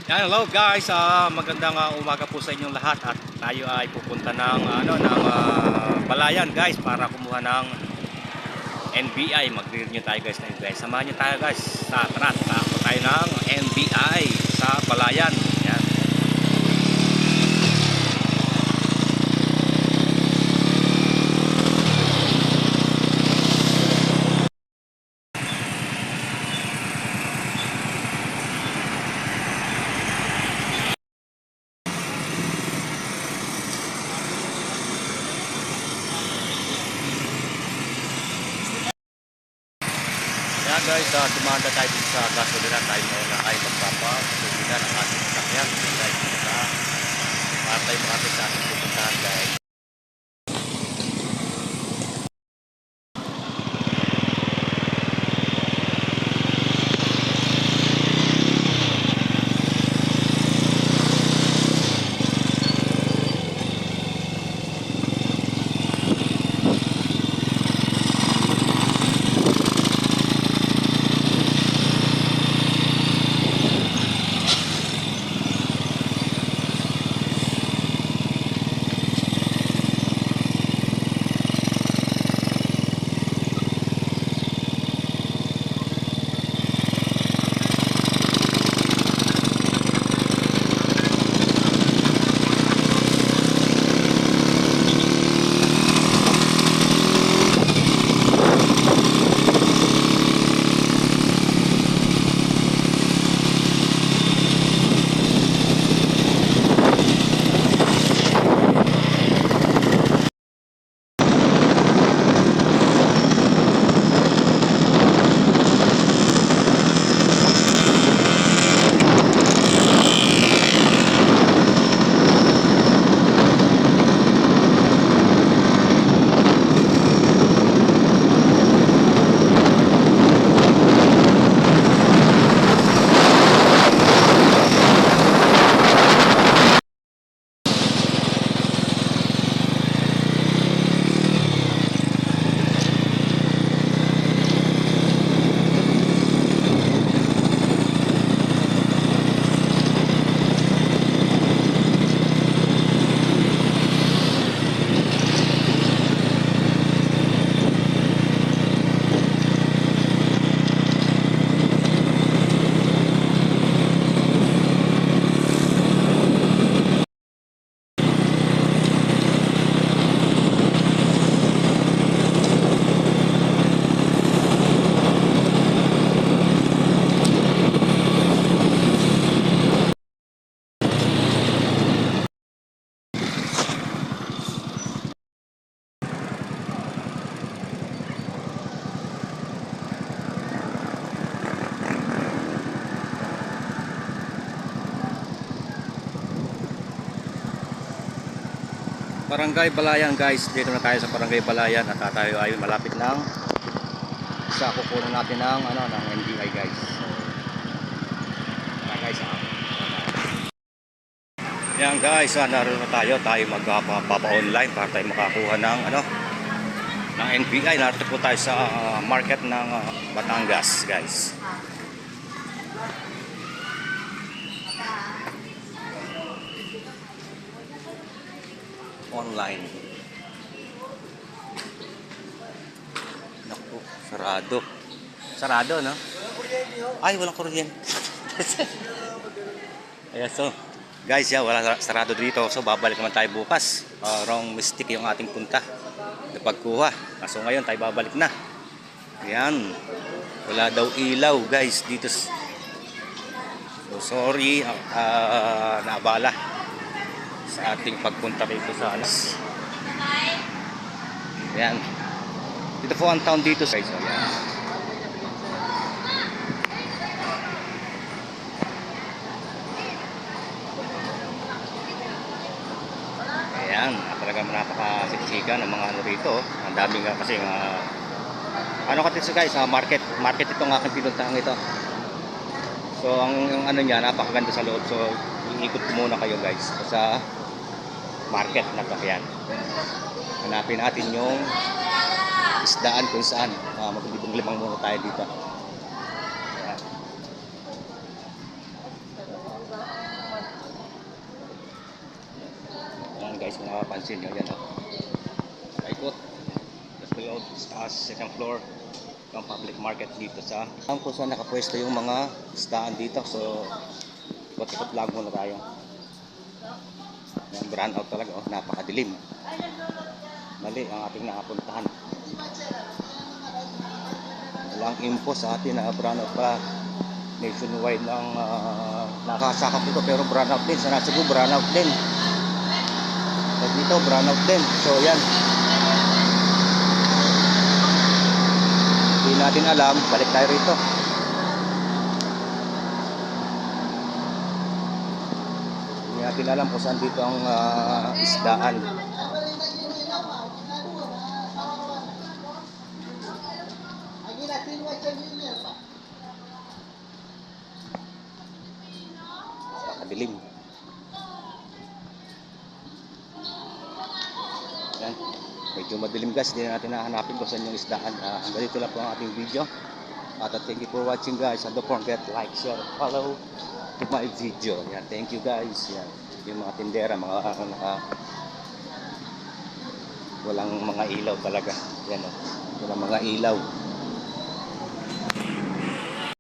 Yan, hello guys. Magandang umaga po sa inyong lahat at tayo ay pupunta ng Balayan guys para kumuha ng NBI. Mag-renew tayo guys ng NBI. Samahan niyo tayo guys. Tara, takbo tayo ng NBI sa Balayan. Yan. Kaya guys, tumanda tayo dito sa gasolina. Tayo muna ay magpapasulinan ng ating sasakyan. Guys, para tayo makapit sa ating pupuntahan guys. Barangay Balayan guys, dito na tayo sa Barangay Balayan at tayo ay malapit ng sa kukunan natin ng ng NBI guys. So, guys, yan guys, naroon na tayo magpapa-online para tayo makakuha ng ng NBI. Narito po tayo sa market ng Batangas guys. Online. Naku, sarado. Sarado, no? Ay, walang kuryente. Ayan, so, guys, wala sarado dito. So, babalik naman tayo bukas. Wrong mistake yung ating punta na pagkuha. So, ngayon tayo babalik na. Ayan. Wala daw ilaw, guys, dito. So, sorry, naabala sa ating pagpunta dito sa alas. Ayan. Dito po ang town dito guys. Ayan. Ayan. Talagang napakasiksikan ng mga rito. Ang dami nga kasi kasi guys, market itong aking pinuntahan ito. So ang niya napakaganda sa loob. So iikot ko muna kayo guys sa market na to. Yan. Hanapin natin yung isdaan kung saan. Maglibang-libang muna tayo dito. Yan. napapansin nyo, yan o. Paikot. Tapos below, taas, second floor. Yung public market dito sa ang kung saan nakapwesto yung mga isdaan dito. So, ikot-ikot lang muna tayo. Yung brand out talaga, oh, napakadilim. Mali ang ating nakapuntahan. Walang info sa atin na brand out pa. Nationwide lang nakasakap dito, pero brand out din. Sa Cebu, brand out din. At dito, brand out din. So, yan. Hindi natin alam, balik tayo rito. Hindi natin alam kung saan dito ang isdaan. Napakadilim. Yan. Medyo madilim guys, hindi na natin nahanapin kung saan yung isdaan. Ganito lang po ang ating video. At thank you for watching guys. And don't forget like, share, follow to my video. Yan, thank you guys. Yan, yung mga tindera, mga walang mga ilaw talaga. Yan o, walang mga ilaw.